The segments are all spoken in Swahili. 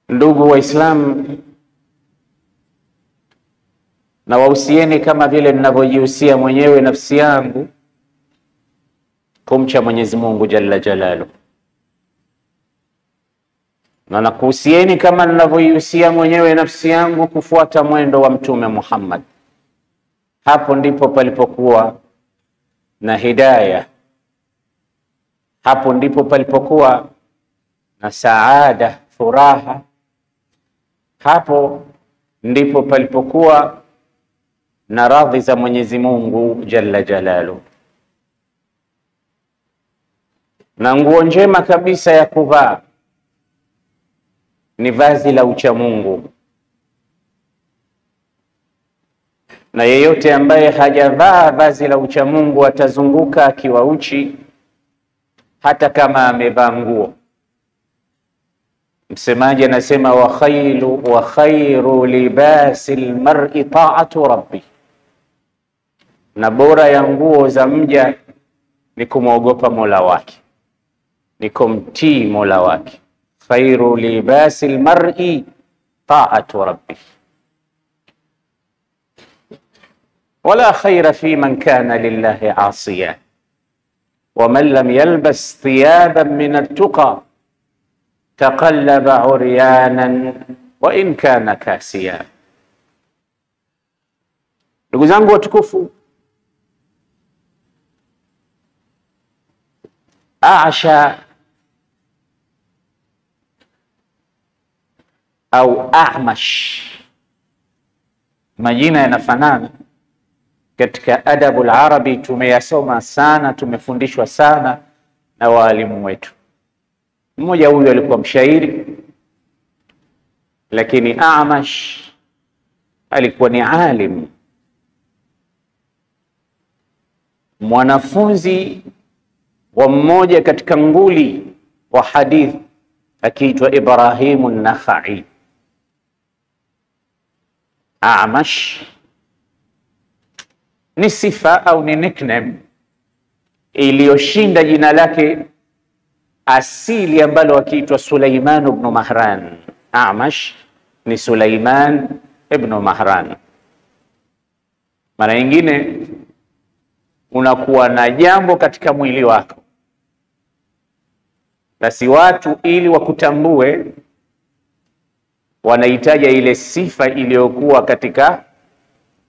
Ndugu Waislamu, na wahusieni kama vile ninavyojihusia mwenyewe nafsi yangu kumcha Mwenyezi Mungu Jalla Jalaluhu, na nakuhusieni kama ninavyojihusia mwenyewe nafsi yangu kufuata mwendo wa Mtume Muhammad. Hapo ndipo palipokuwa na hidayah, hapo ndipo palipokuwa na saada, furaha, hapo ndipo palipokuwa na radhi za Mwenyezi Mungu Jalla Jalaluhu. Na nguo njema kabisa ya kuvaa ni vazi la ucha Mungu, na yeyote ambaye hajavaa vazi la ucha Mungu atazunguka akiwa uchi hata kama amevaa nguo. Msemaji anasema wa khairu libasil mar'i ta'atu rabbi, na bora ya nguo za mja ni kumwogopa Mola wake, ni kumtii Mola wake. Khairu libasil mar'i ta'atu rabbi, wala khaira fi man kana lillahi asiya wa man lam yalbas thiyaban min at-tuqa taqallaba uryanan wa in kana kasiya. Ndugu zangu watukufu, Aasha au Amash, majina yanafanana katika adabu al-arabi. Tumeyasoma sana, tumefundishwa sana na walimu wetu. Mmoja huyu alikuwa mshairi, lakini Amash alikuwa ni alim, mwanafunzi wa mmoja katika nguli wa hadith akiitwa Ibrahim an-Nakhai. Amash ni sifa au ni nickname iliyoshinda jina lake asili ambalo akiitwa Suleiman ibn Mahran. Amash ni Suleiman ibn Mahran. Mara nyingine unakuwa na jambo katika mwili wako, basi watu ili wakutambue wanahitaji ile sifa iliyokuwa katika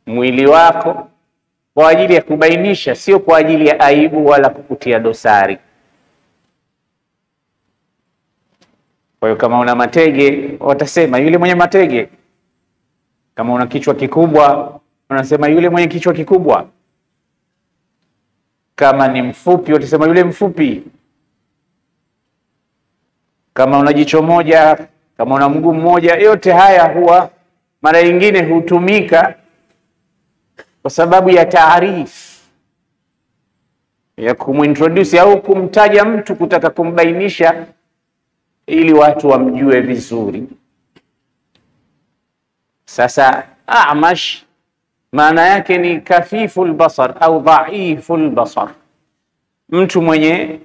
mwili wako kwa ajili ya kubainisha, sio kwa ajili ya aibu wala kukutia dosari. Kwa hiyo kama una matege watasema yule mwenye matege, kama una kichwa kikubwa wanasema yule mwenye kichwa kikubwa, kama ni mfupi watasema yule mfupi, kama una jicho moja, kama una mguu mmoja. Yote haya huwa mara nyingine hutumika kwa sababu ya taarifu, ya kumintroduce au kumtaja mtu, kutaka kumbainisha ili watu wamjue vizuri. Sasa Amash maana yake ni kafiful basar au dhaiful basar, mtu mwenye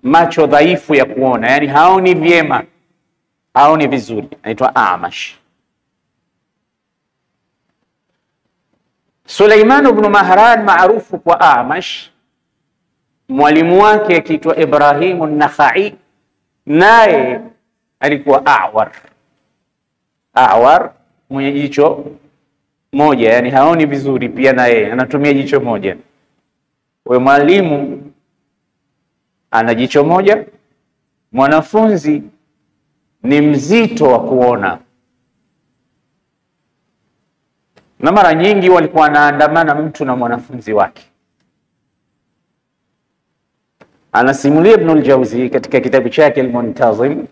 macho dhaifu ya kuona, yani haoni vyema, haoni vizuri, anaitwa Amash. Suleiman ibn Mahran maarufu kwa Amash, mwalimu wake akiitwa Ibrahim an-Nakhai, naye alikuwa awar. Awar, mwenye jicho moja, yani haoni vizuri pia, naye anatumia jicho moja. Kwa mwalimu ana jicho moja, mwanafunzi ni mzito wa kuona, na mara nyingi walikuwa wanaandamana mtu na mwanafunzi wake. Anasimulia Ibn al-Jawzi katika kitabu chake Al-Muntazim,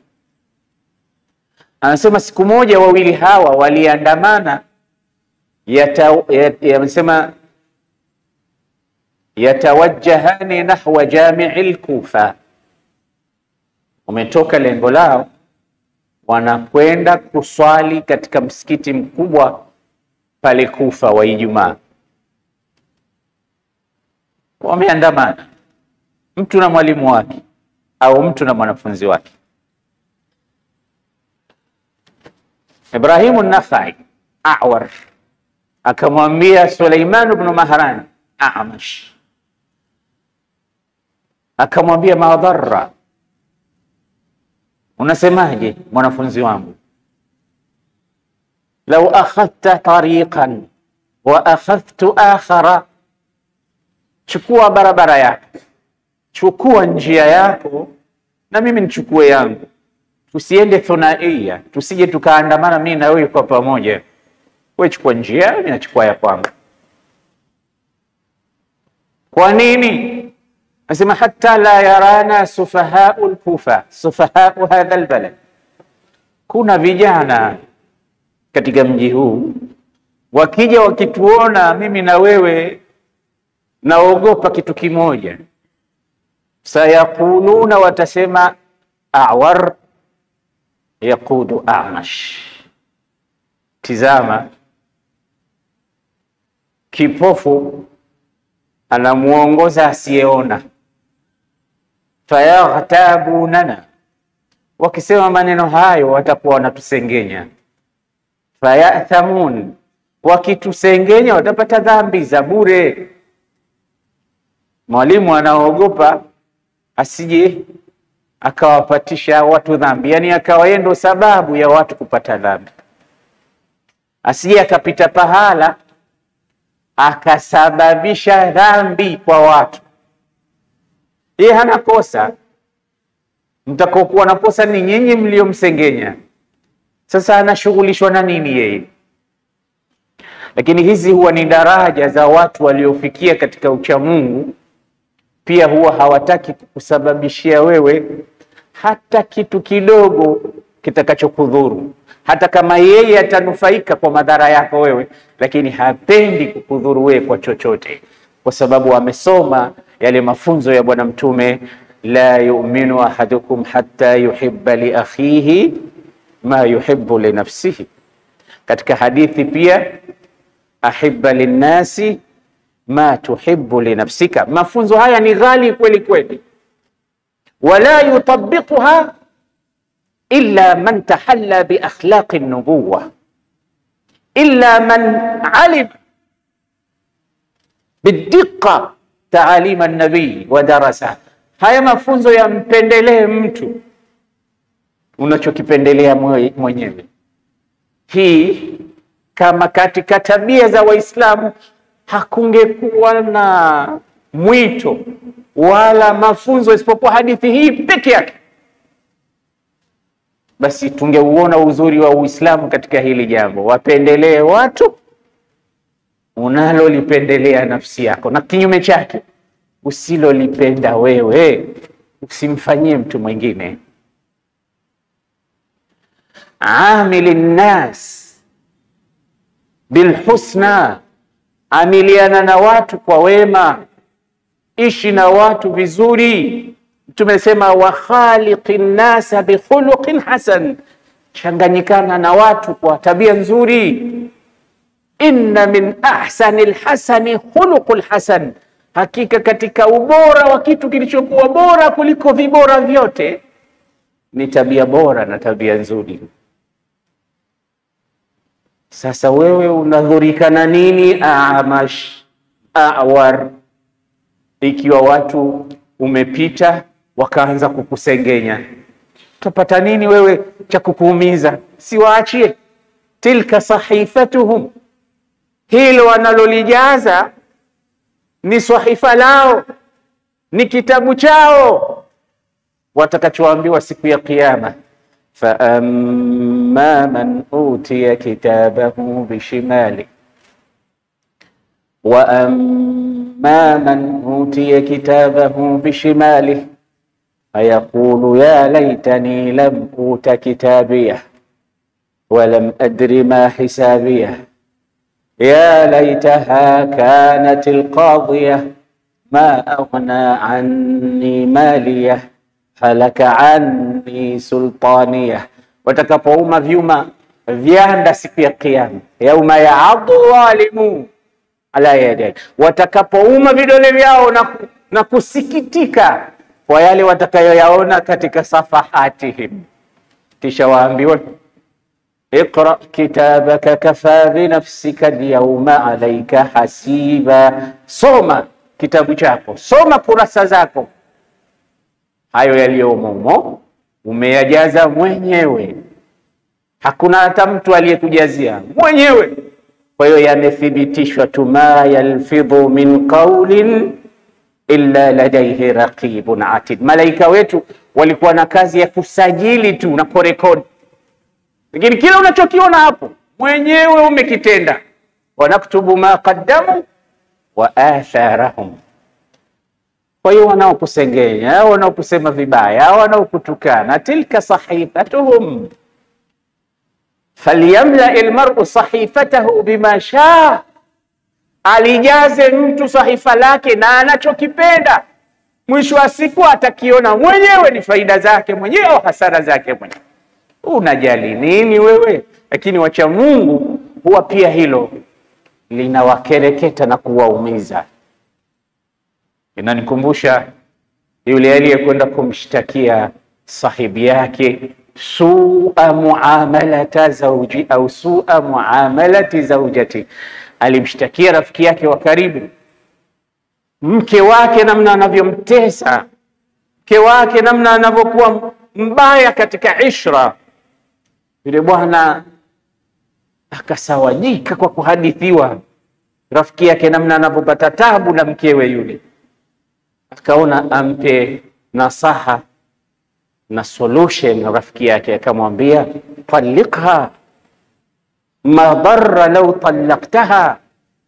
anasema siku moja wawili hawa waliandamana, yasema yatawajjahani nahwa jami'il Kufa, umetoka lengo lao, wanakwenda kuswali katika msikiti mkubwa pale Kufa wa Ijumaa. Wameandamana mtu na mwalimu wake au mtu na mwanafunzi wake. Ibrahim an-Nakhai A'war akamwambia Suleiman ibn Mahran A'mash, akamwambia madhara, unasemaje mwanafunzi wangu, law akhadhta tariqan wa akhadhtu akhara, chukua barabara yako, chukua njia yako na mimi nichukue yangu, tusiende thunaia, tusije tukaandamana mimi na wewe kwa pamoja, wewe chukua njia mimi nachukua ya kwangu. Kwa nini? Anasema hatta la yarana sufahau al-Kufa, sufahau hadha al-balad, kuna vijana katika mji huu wakija wakituona mimi na wewe naogopa kitu kimoja, sayaquluna, watasema A'war yaqudu A'mash. Tizama, kipofu anamuongoza asiyeona. Fayaghtabunana, wakisema maneno hayo watakuwa wanatusengenya. Fayathamun, wakitusengenya watapata dhambi za bure. Mwalimu anaogopa asije akawapatisha watu dhambi, yani akawaendo sababu ya watu kupata dhambi, asije akapita pahala akasababisha dhambi kwa watu. Yeye hana kosa, mtakokuwa na kosa ni nyinyi mliomsengenya. Sasa anashughulishwa na nini yeye? Lakini hizi huwa ni daraja za watu waliofikia katika uchamungu. Pia huwa hawataki kusababishia wewe hata kitu kidogo kitakachokudhuru, hata kama yeye atanufaika kwa madhara yako wewe, lakini hapendi kukudhuru wewe kwa chochote, kwa sababu amesoma yale mafunzo ya Bwana Mtume, la yu'minu ahadukum hatta yuhibba li akhihi ma yuhibbu li nafsihi. Katika hadithi pia, ahibba linnasi ma tuhibbu li nafsika. Mafunzo haya ni ghali kweli kweli, wala yutabiquha illa man tahalla bi akhlaqi an-nubuwah, illa man alim bidiqa taalima an-nabii wa darasa. Haya mafunzo yampendelee mtu unachokipendelea mwenyewe. Hii kama katika tabia za Waislamu hakungekuwa na mwito wala mafunzo isipokuwa hadithi hii peke yake, basi tungeuona uzuri wa Uislamu katika hili jambo. Wapendelee watu unalolipendelea nafsi yako, na kinyume chake usilolipenda wewe usimfanyie mtu mwingine. Amilin nas bilhusna, amiliana na watu kwa wema, ishi na watu vizuri. Tumesema wa khaliqin nasa bi khuluqin hasan, changanyikana na watu kwa tabia nzuri. Inna min ahsanil hasani khuluqul hasan, hakika katika ubora wa kitu kilichokuwa bora kuliko vibora vyote ni tabia bora na tabia nzuri. Sasa wewe unadhurika na nini A'mash, A'war, ikiwa watu umepita wakaanza kukusengenya? Utapata nini wewe cha kukuumiza? Si waachie. Tilka sahifatuhum, hilo wanalolijaza ni sahifa lao, ni kitabu chao watakachoambiwa siku ya Kiyama. Fa amma man utiya kitabahu bishimali wa amma man utiya kitabahu bishimali ayaqulu ya laitani lam uta kitabiyah wa lam adri ma hisabiyah ya laitaha kanat alqadiyah ma aghna anni maliyah halaka anni sultaniyah. Watakapouma vyuma vyanda siku ya Kiyama, yauma ya'addu zalimu ala yadayhi, watakapouma vidole vyao na kusikitika kwa yale watakayoyaona katika safahatihim, kisha waambiwa Iqra kitabaka kafa binafsika alyawma alayka hasiba, soma kitabu chako, soma kurasa zako, hayo yaliyomo umeyajaza mwenyewe, hakuna hata mtu aliyekujazia, mwenyewe. Kwa hiyo yamethibitishwa, tuma yalfidhu min qawlin illa ladayhi raqibun atid. Malaika wetu walikuwa na kazi ya kusajili tu na kurekodi, lakini kila unachokiona hapo mwenyewe umekitenda. Wanaktubu ma qaddamu wa atharahum. Kwa hiyo wanaokusengenya, wanaokusema vibaya, wanaokutukana, tilka sahifatuhum falyamla almar'u sahifatahu bima shaa, alijaze mtu sahifa lake na anachokipenda. Mwisho wa siku atakiona mwenyewe, ni faida zake mwenyewe au hasara zake mwenyewe. Unajali nini wewe? Lakini wacha Mungu huwa pia hilo linawakereketa na kuwaumiza. Inanikumbusha yule aliyekwenda kumshtakia sahibi yake su'a muamalata zawji au su'a muamalati zawjati. Alimshtakia rafiki yake wa karibu, mke wake namna anavyomtesa, mke wake namna anavyokuwa mbaya katika ishra. Yule bwana akasawajika kwa kuhadithiwa rafiki yake namna anavyopata tabu na mkewe yule. Akaona ampe nasaha na solution rafiki yake, akamwambia talliqha, ma darra law tallaqtaha.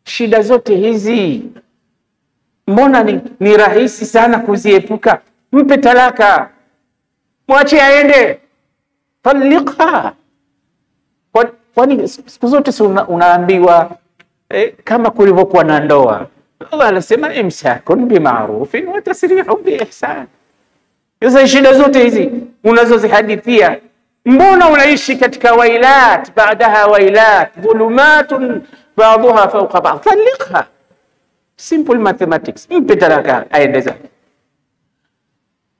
Shida zote hizi mbona ni rahisi sana kuziepuka, mpe talaka, mwache aende, talliqha. Kwani siku zote unaambiwa kama kulivyokuwa na ndoa, Allah anasema imsakun bima'rufin wa tasrihun biihsan. Sasa shida zote hizi unazozihadithia, mbona unaishi katika wailat baadaha wailat, dhulumatun ba'daha fawqa ba'd, talliqha. Simple mathematics, mpe talaka aendeza.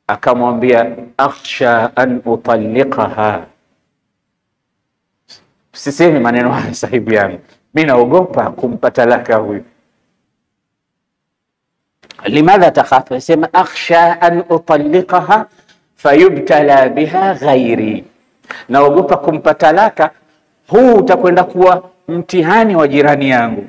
Akamwambia akhsha an utalliqaha, sisemi maneno haya sahibi yangu, mimi naogopa kumpa talaka huyu. Limadha takhafu? Sema akhsha an utalliqaha fayubtala biha ghairi, naogopa kumpa talaka, huu utakwenda kuwa mtihani wa jirani yangu.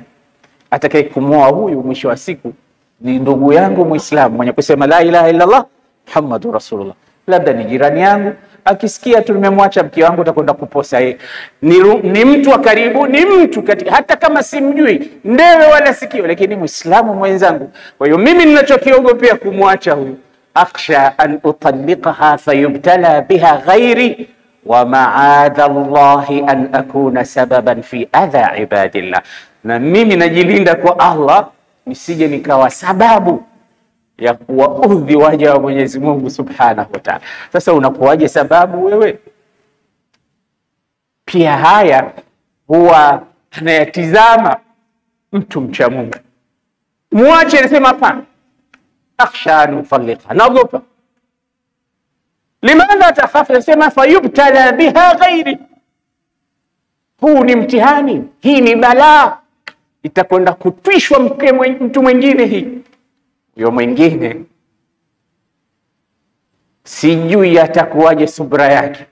Atakaye kumwoa huyu mwisho wa siku ni ndugu yangu Muislamu mwenye kusema la ilaha illa Allah Muhammadur Rasulullah, labda ni jirani yangu, akisikia tu nimemwacha mke wangu atakwenda kuposa yeye. Ni mtu wa karibu, ni mtu katika, hata kama simjui ndewe wala sikio, lakini Muislamu mwenzangu. Kwa hiyo mimi ninachokiogopea kumwacha huyu, akhsha an utalliqaha fayubtala biha ghairi wa ma'adha Allahi an akuna sababan fi adha ibadillah. Na mimi najilinda kwa Allah nisije nikawa sababu ya kuwaudhi waja wa Mwenyezi Mungu Subhanahu wa Ta'ala. Sasa unakuwaje sababu wewe? Pia haya huwa anayatizama mtu mcha Mungu. Muache, anasema hapana, akhsha an utalliqa, naogopa. Limadha takhafu? Anasema fayubtala biha ghairi, huu ni mtihani, hii ni balaa, itakwenda kutwishwa mtu mwingine. Hii huyo mwingine sijui atakuwaje subra yake,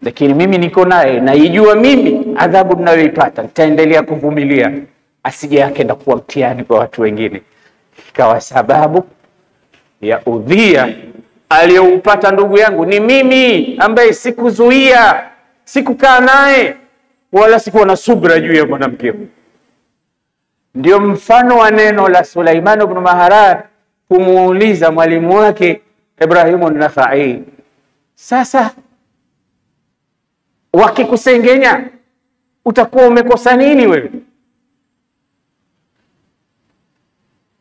lakini mimi niko naye, naijua mimi adhabu ninayoipata, nitaendelea kuvumilia, asije akaenda kuwa mtihani kwa watu wengine, ikawa sababu ya udhia aliyoupata ndugu yangu. Ni mimi ambaye sikuzuia, sikukaa naye, wala sikuwa na subra juu ya mwanamke huyu. Ndio mfano wa neno la Sulaiman ibn Maharan kumuuliza mwalimu wake Ibrahimu an-Nakhai, sasa wakikusengenya utakuwa umekosa nini wewe?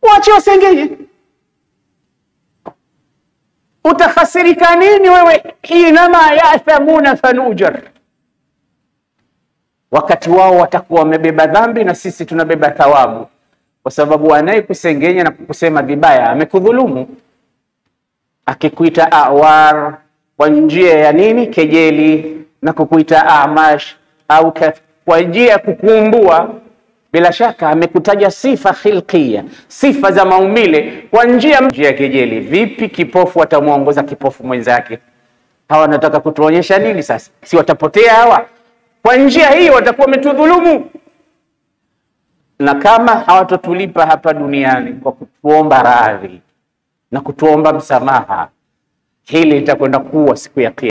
Wache wasengenye, utakhasirika nini wewe? Inama yathamuna fanujar, wakati wao watakuwa wamebeba dhambi na sisi tunabeba thawabu, kwa sababu anayekusengenya na kukusema vibaya amekudhulumu. Akikuita awar kwa njia ya nini? Kejeli, na kukuita Amash au kwa njia ya kukuumbua, bila shaka amekutaja sifa khilqia, sifa za maumbile kwa njia ya kejeli. Vipi kipofu atamuongoza kipofu mwenzake? Hawa wanataka kutuonyesha nini sasa? Si watapotea hawa? Kwa njia hii watakuwa wametudhulumu. Na kama hawatotulipa hapa duniani kwa kutuomba radhi na kutuomba msamaha, hili litakwenda kuwa siku ya Kiyama.